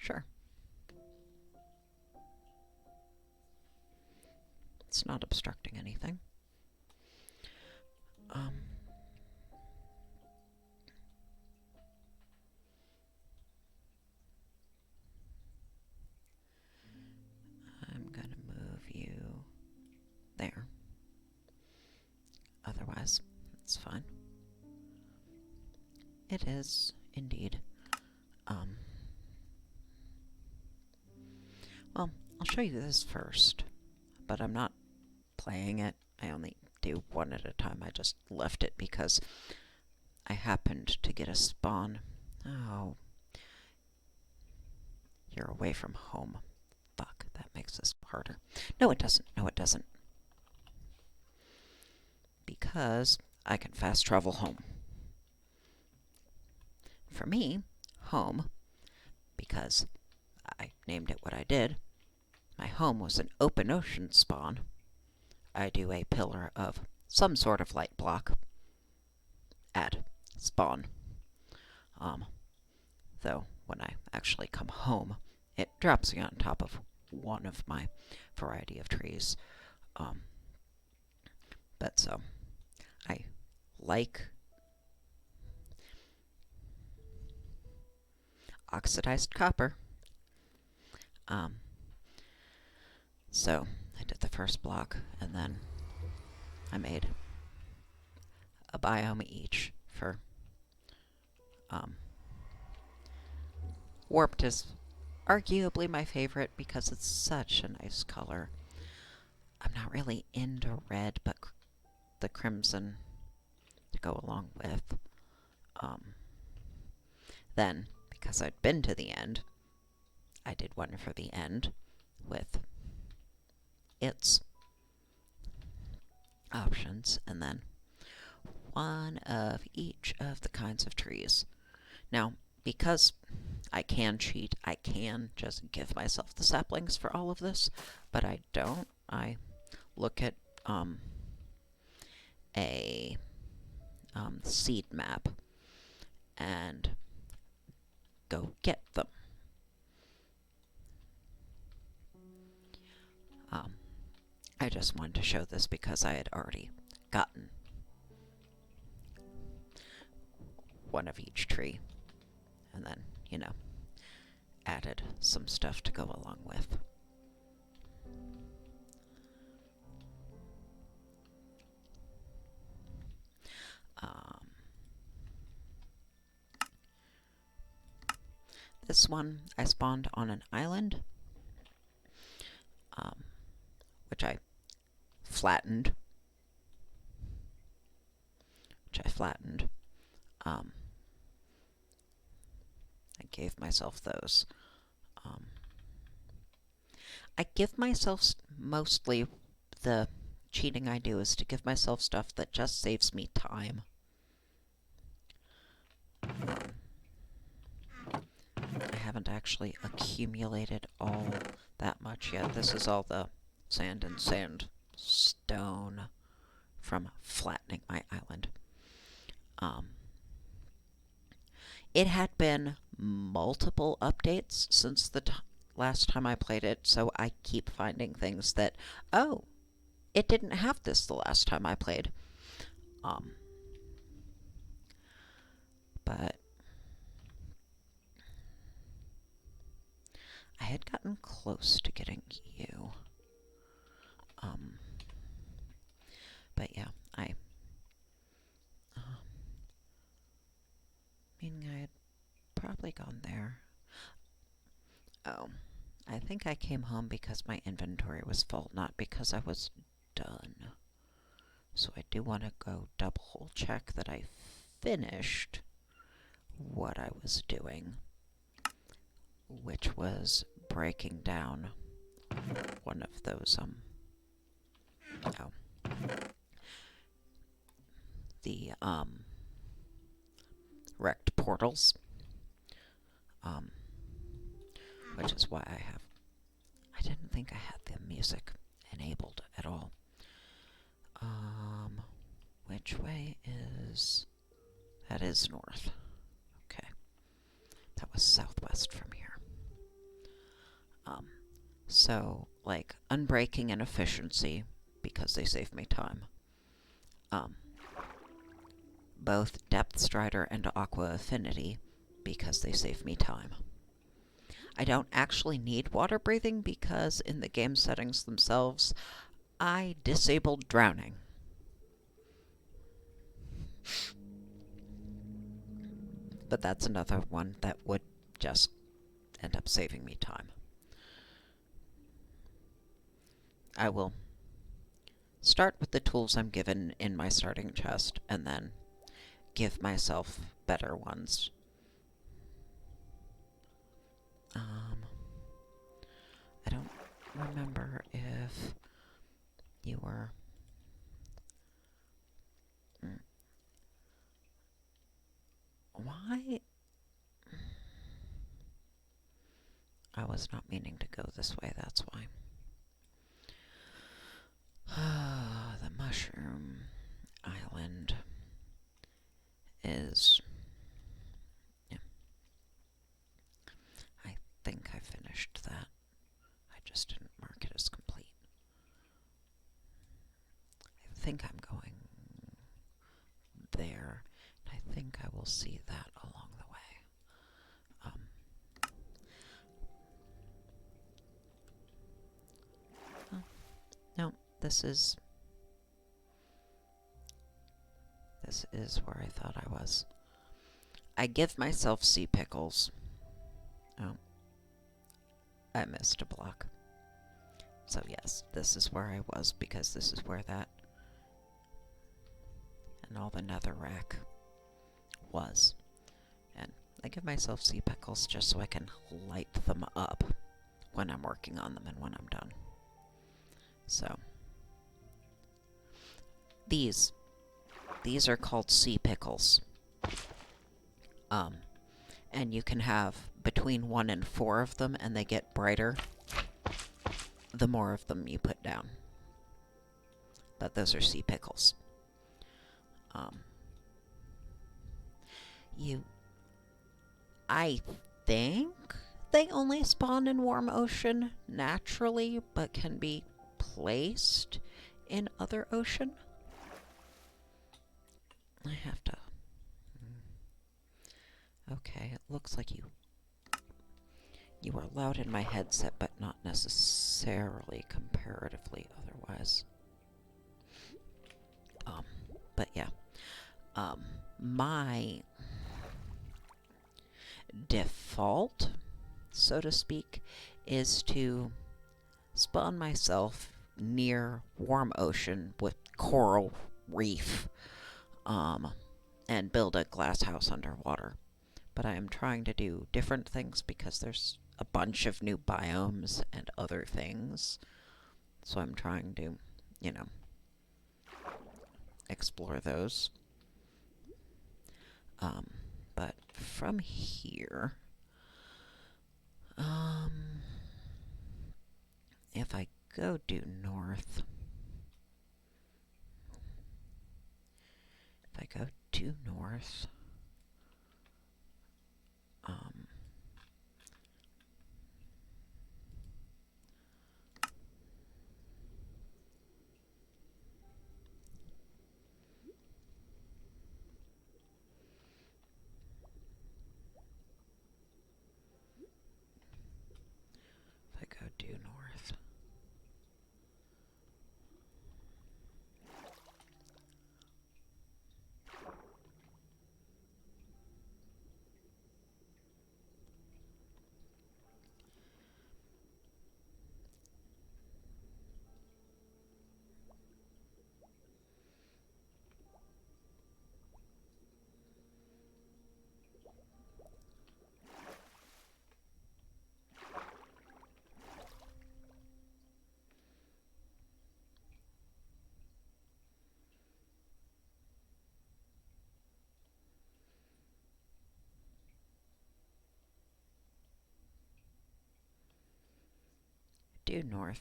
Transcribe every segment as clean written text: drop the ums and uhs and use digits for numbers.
Sure. It's not obstructing anything. Um, I'm going to move you there. Otherwise, it's fine. It is, indeed. Well, I'll show you this first, but I'm not playing it. I only do one at a time. I just left it because I happened to get a spawn. Oh, you're away from home. Fuck, that makes this harder. No, it doesn't. No, it doesn't. Because I can fast travel home. For me, home, because I named it what I did, my home was an open ocean spawn. I do a pillar of some sort of light block at spawn. Though when I actually come home, it drops me on top of one of my variety of trees. But so I like oxidized copper. So I did the first block, and then I made a biome each for warped is arguably my favorite because it's such a nice color. I'm not really into red, but the crimson to go along with. Then, because I'd been to the end, I did one for the end with its options, and then one of each of the kinds of trees. Now, because I can cheat, I can just give myself the saplings for all of this, but I don't. I look at a seed map and go get them. I just wanted to show this because I had already gotten one of each tree, and then, added some stuff to go along with. This one I spawned on an island, which I flattened. I gave myself those. I give myself mostly the cheating I do is to give myself stuff that just saves me time. I haven't actually accumulated all that much yet. This is all the sand and sandstone from flattening my island. It had been multiple updates since the last time I played it, so I keep finding things that, oh, it didn't have this the last time I played. But I had gotten close to getting you. But yeah, meaning I had probably gone there. Oh, I think I came home because my inventory was full, not because I was done. So I do want to go double check that I finished what I was doing, which was breaking down one of those, the wrecked portals, which is why I didn't think I had the music enabled at all. Which way is, that is north. Okay, that was southwest from here. Um, so, like, unbreaking and efficiency, because they save me time. Um, both depth strider and aqua affinity, because they save me time. I don't actually need water breathing because in the game settings themselves, I disabled drowning. But that's another one that would just end up saving me time. I will start with the tools I'm given in my starting chest and then give myself better ones. I don't remember if you were... Why? I was not meaning to go this way, that's why. The mushroom island is... Yeah. I think I finished that. I just didn't mark it as complete. I think I'm going there. I think I will see that along the way. No, this is where I thought I was. I give myself sea pickles. Oh, I missed a block. So yes, this is where I was because this is where that and all the netherrack was. And I give myself sea pickles just so I can light them up when I'm working on them and when I'm done. So these are called sea pickles. And you can have between 1 and 4 of them, and they get brighter the more of them you put down. But those are sea pickles. I think they only spawn in warm ocean naturally, but can be placed in other ocean. I have to... Okay, it looks like you are loud in my headset, but not necessarily comparatively otherwise. But yeah. My default, so to speak, is to spawn myself near warm ocean with coral reef, and build a glass house underwater. But I am trying to do different things because there's a bunch of new biomes and other things. So I'm trying to, explore those. But from here, if I go due north,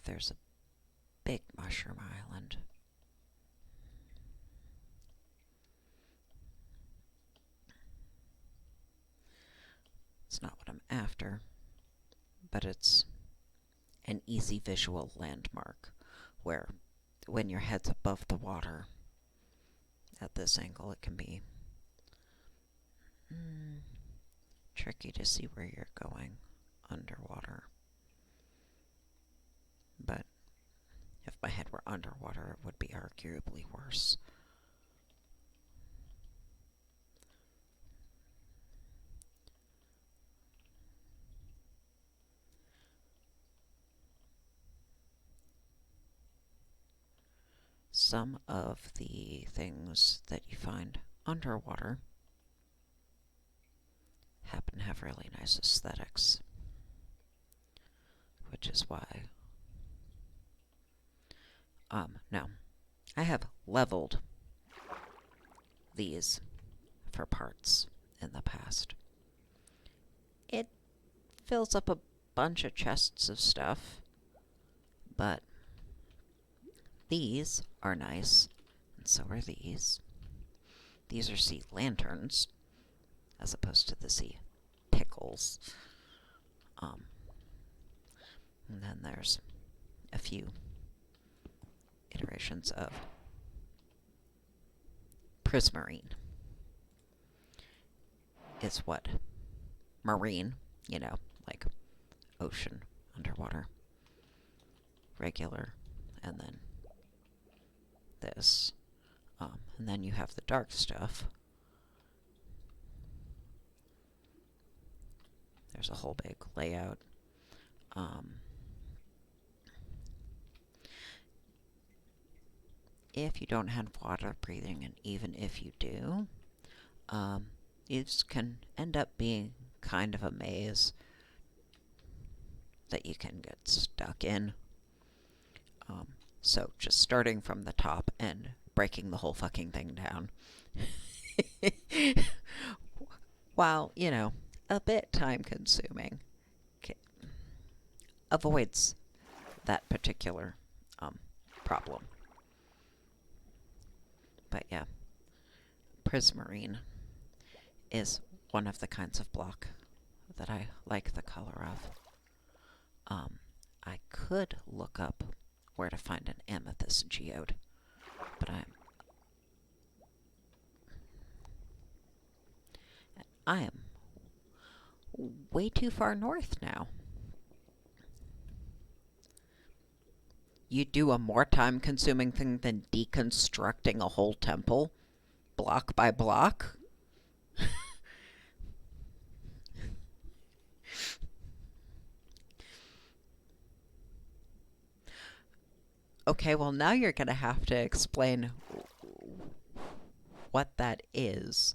there's a big mushroom island. It's not what I'm after, but it's an easy visual landmark where when your head's above the water at this angle, it can be tricky to see where you're going underwater. But if my head were underwater, it would be arguably worse. Some of the things that you find underwater happen to have really nice aesthetics, which is why now I have leveled these for parts in the past. It fills up a bunch of chests of stuff, but these are nice, and so are these. These are sea lanterns, as opposed to the sea pickles. And then there's a few iterations of prismarine. It's what? Marine, like ocean, underwater. Regular, and then this. And then you have the dark stuff. There's a whole big layout. If you don't have water breathing, and even if you do, these can end up being kind of a maze that you can get stuck in. So just starting from the top and breaking the whole fucking thing down. While, a bit time consuming, avoids that particular problem. But yeah, prismarine is one of the kinds of block that I like the color of. I could look up where to find an amethyst geode, but I am way too far north now. You do a more time-consuming thing than deconstructing a whole temple, block by block? Okay, well now you're going to have to explain what that is.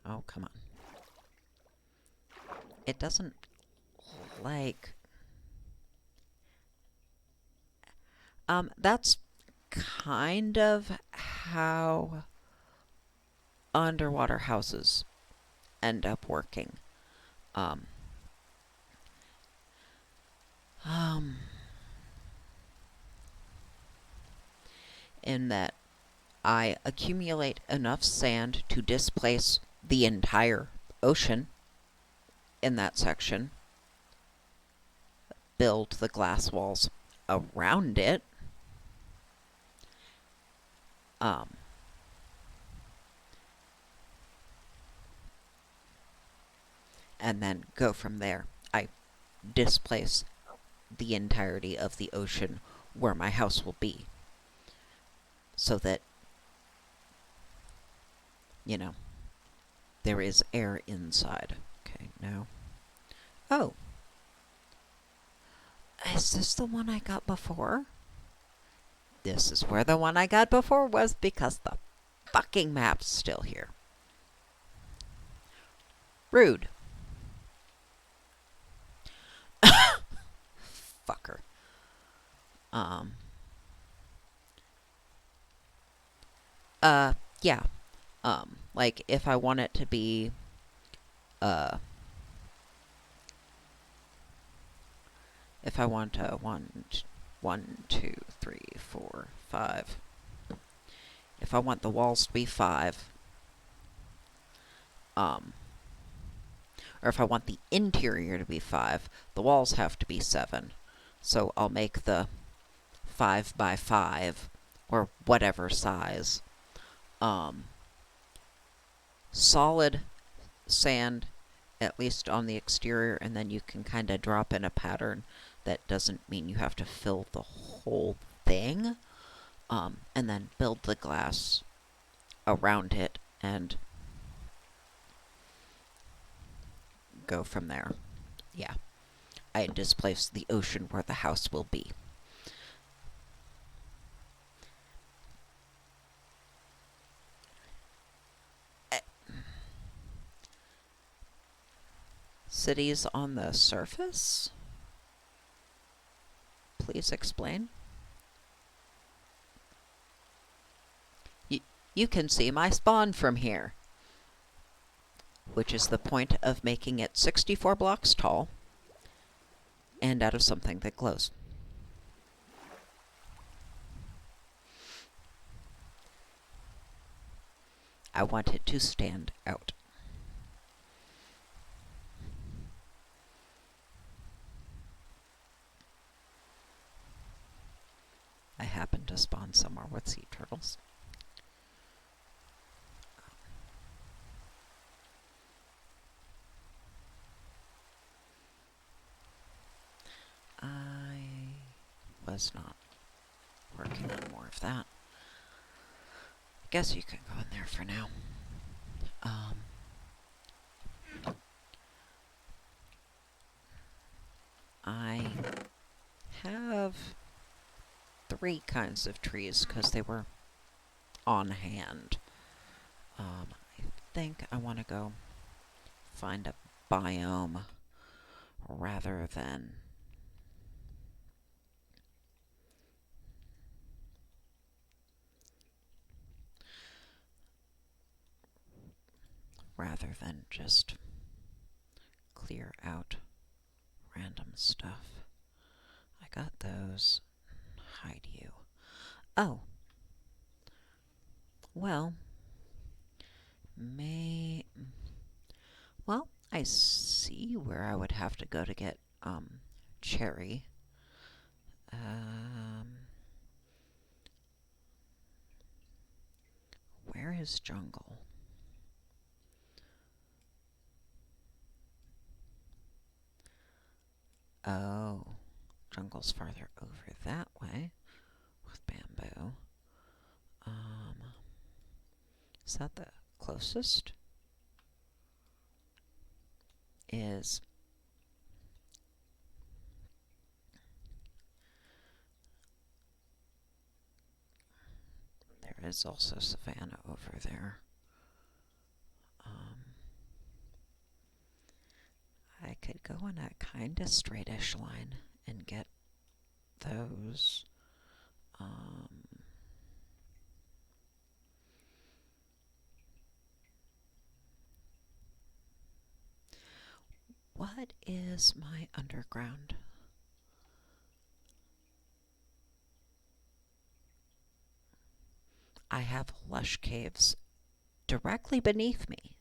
Oh, come on. It doesn't like... that's kind of how underwater houses end up working. In that I accumulate enough sand to displace the entire ocean in that section, build the glass walls around it, and then go from there. I displace the entirety of the ocean where my house will be, so that, there is air inside. Okay, now. Oh. Is this the one I got before? This is where the one I got before was, because the fucking map's still here. Rude. Fucker. Yeah. Like, if I want it to be, if I want 1, 2, 3, 4, 5. If I want the walls to be 5, or if I want the interior to be 5, the walls have to be 7. So I'll make the 5 by 5, or whatever size, solid sand, at least on the exterior, and then you can kind of drop in a pattern that doesn't mean you have to fill the whole thing, and then build the glass around it and go from there. Yeah, I displaced the ocean where the house will be. Cities on the surface? Please explain. You can see my spawn from here, which is the point of making it 64 blocks tall and out of something that glows. I want it to stand out. I happen to spawn somewhere with sea turtles. I was not working on more of that. I guess you can go in there for now. I have 3 kinds of trees because they were on hand. I think I want to go find a biome rather than just clear out random stuff. I got those. Hide you. Oh. Well. Well, I see where I would have to go to get, cherry. Where is jungle? Oh, jungle's farther over that way with bamboo. Is that the closest? Is there is also savanna over there. I could go in a kind of straightish line and get those. What is my underground? I have lush caves directly beneath me,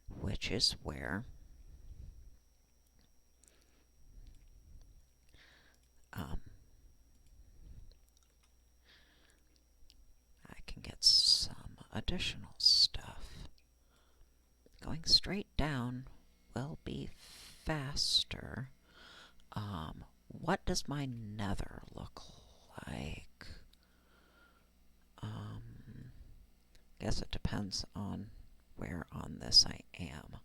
which is where I can get some additional stuff. Going straight down will be faster. What does my nether look like? Guess it depends on where on this I am.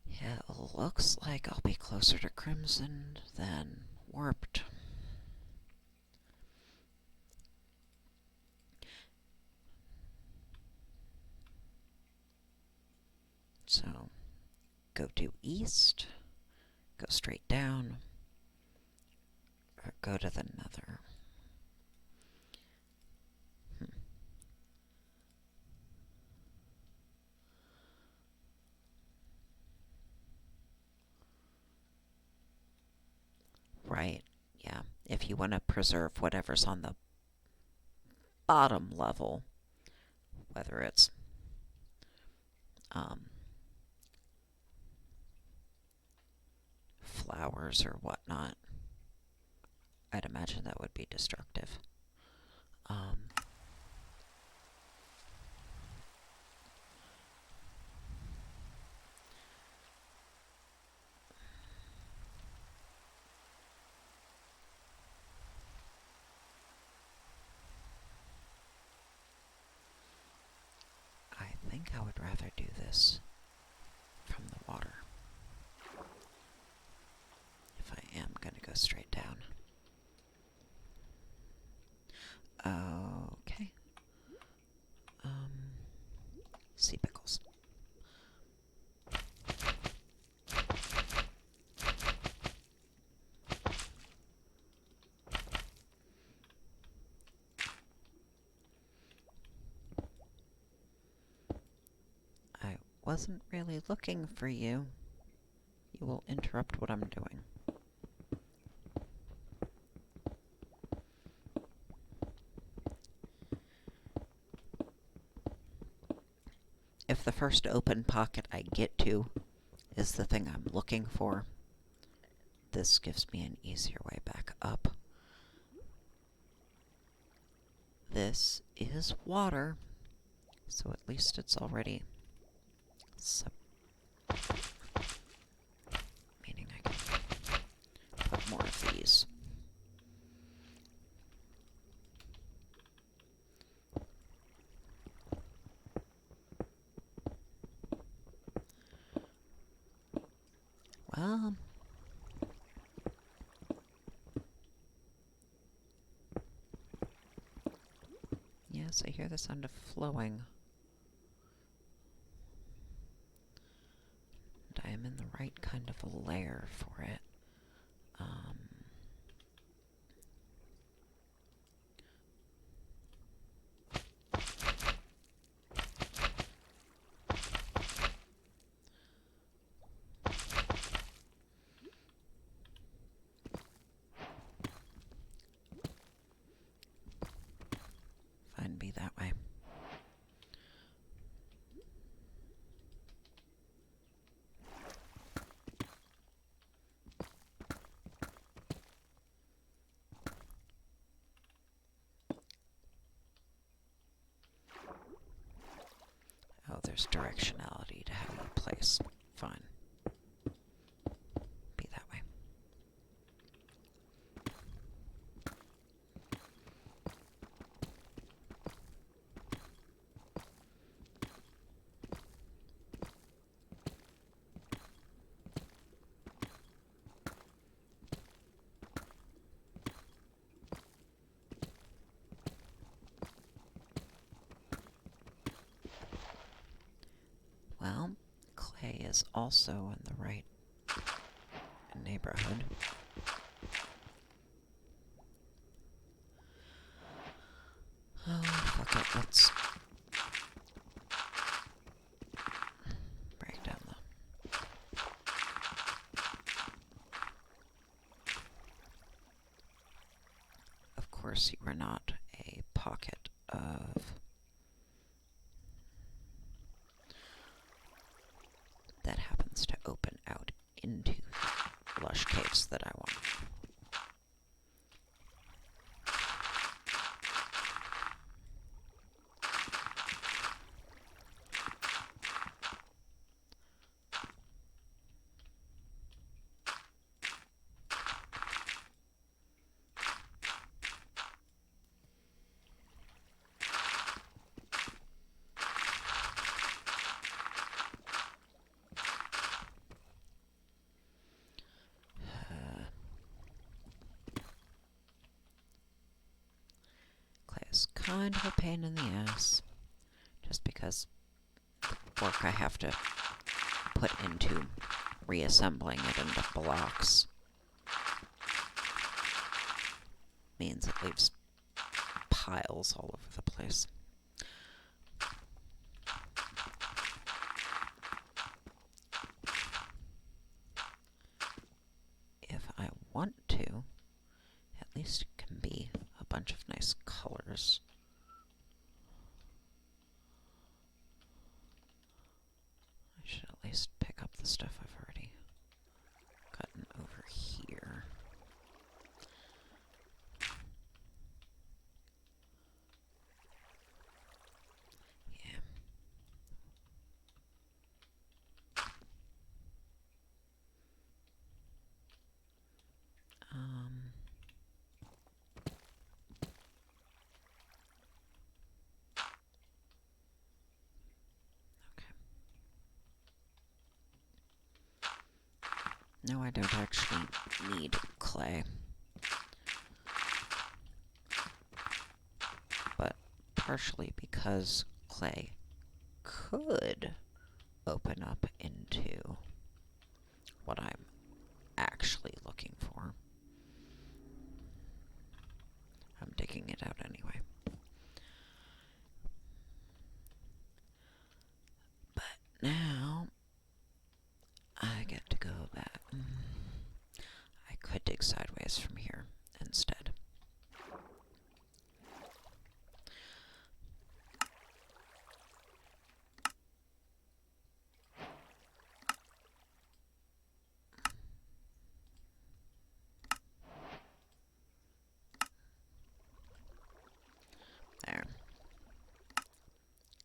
Yeah, it looks like I'll be closer to crimson than warped. So, go due east, go straight down, or go to the nether. Right, yeah. If you want to preserve whatever's on the bottom level, whether it's flowers or whatnot. I'd imagine that would be destructive. I think I would rather do this from the water if I am going to go straight down. Okay. Sea pickles. I wasn't really looking for you. You will interrupt what I'm doing. If the first open pocket I get to is the thing I'm looking for, this gives me an easier way back up. This is water, so at least it's already meaning I can put more of these. Well, yes, I hear the sound of flowing. And I am in the right kind of a layer for it. Fine, be that way. Oh, there's directionality to how you place. Fine. Be that way. Well, clay is also in the right neighborhood. Oh, fuck it, let's break down the... Of course, you are not a pocket of... that happens to open out into the lush caves that I want. Clay is kind of a pain in the ass, just because the work I have to put into reassembling it into blocks means it leaves piles all over the place. If I want to, at least it can be a bunch of nice colors. No, I don't actually need clay. But partially because clay could open up into what I'm actually looking for. I'm digging it out anyway. But now I get to go back. I could dig sideways from here instead. There.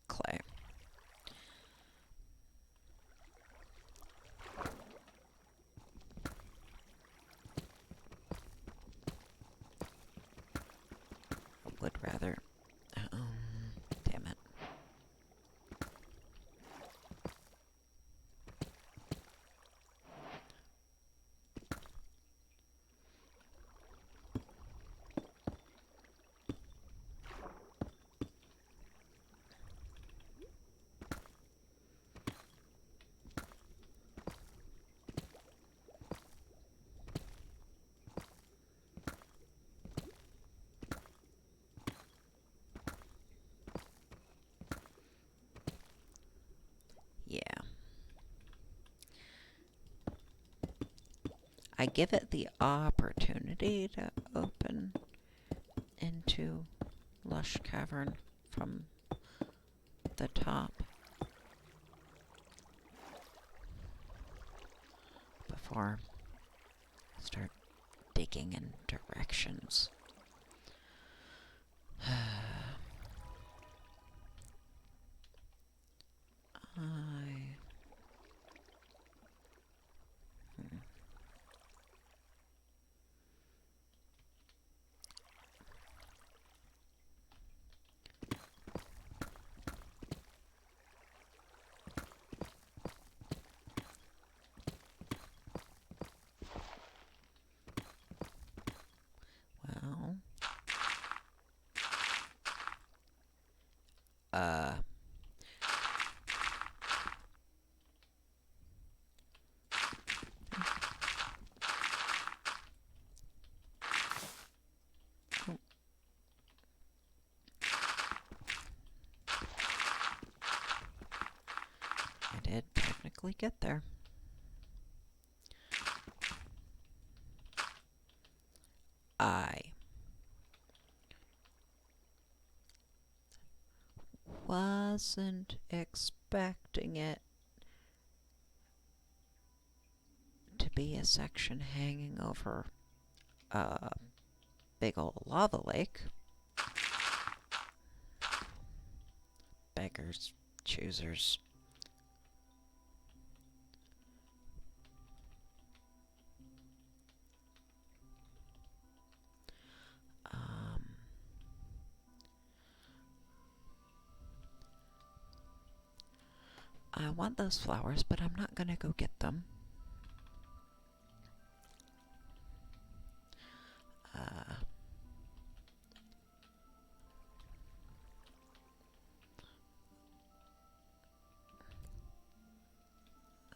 Clay. I would rather... damn it. Yeah. I give it the opportunity to open into lush cavern from the top before I start digging in directions. Well, I did technically get there. I wasn't expecting it to be a section hanging over a big old lava lake. Beggars, choosers. I want those flowers, but I'm not gonna go get them.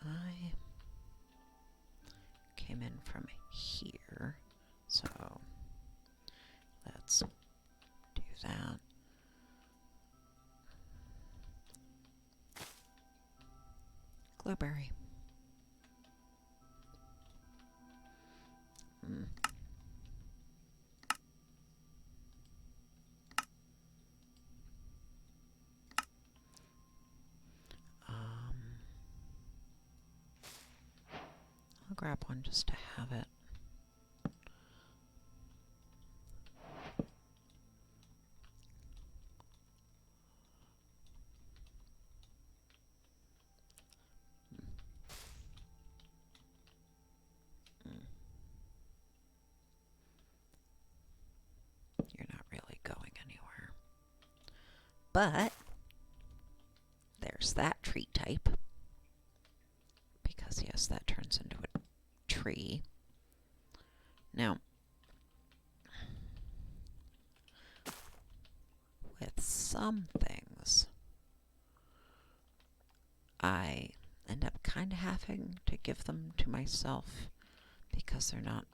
I came in from here, so let's do that. Blueberry. I'll grab one just to have it. You're not really going anywhere. But there's that tree type. Because yes, that turns into a tree. Now, with some things, I end up kind of having to give them to myself because they're not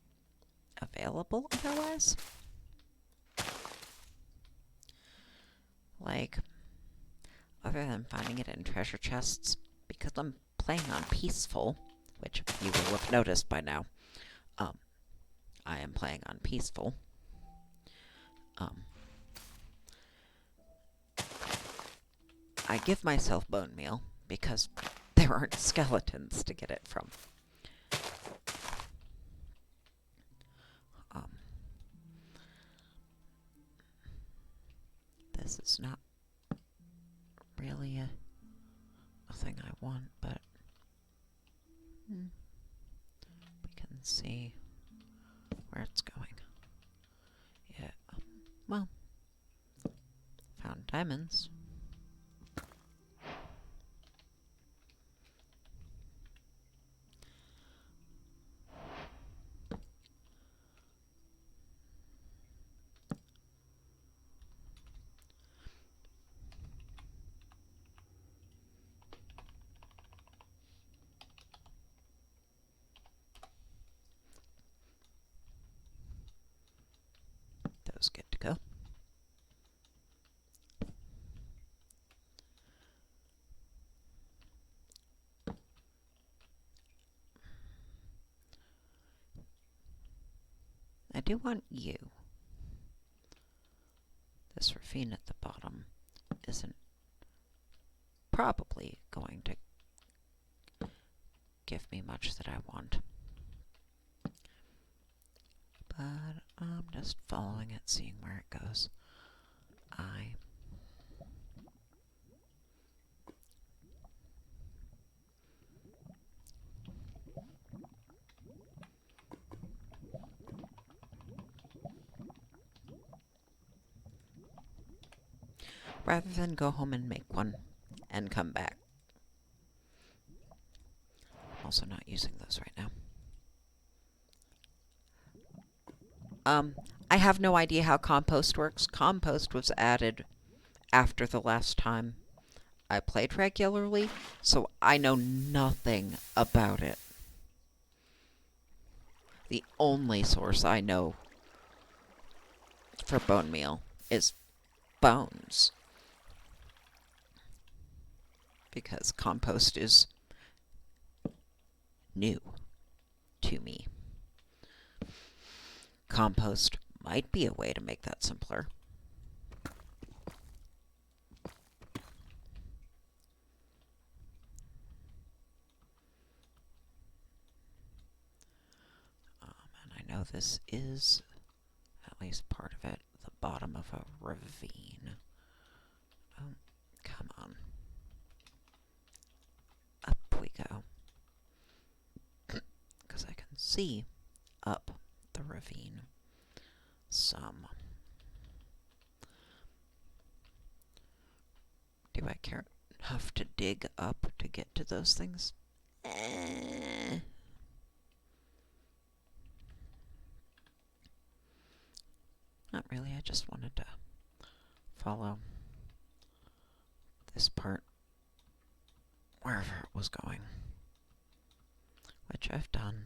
available otherwise. Like, other than finding it in treasure chests, because I'm playing on peaceful, which you will have noticed by now, I am playing on peaceful. I give myself bone meal because there aren't skeletons to get it from. This is not really a thing I want, but we can see where it's going. Yeah, well, found diamonds. Those get to go. I do want you. This ravine at the bottom isn't probably going to give me much that I want. But I'm just following it, seeing where it goes. Rather than go home and make one and come back. I'm also not using those right now. I have no idea how compost works. Compost was added after the last time I played regularly, so I know nothing about it. The only source I know for bone meal is bones, because compost is new to me. Compost might be a way to make that simpler. And I know this is, at least part of it, the bottom of a ravine. Oh, come on. Up we go. Because I can see up the ravine some. Do I care enough to dig up to get to those things? Not really, I just wanted to follow this part wherever it was going, which I've done.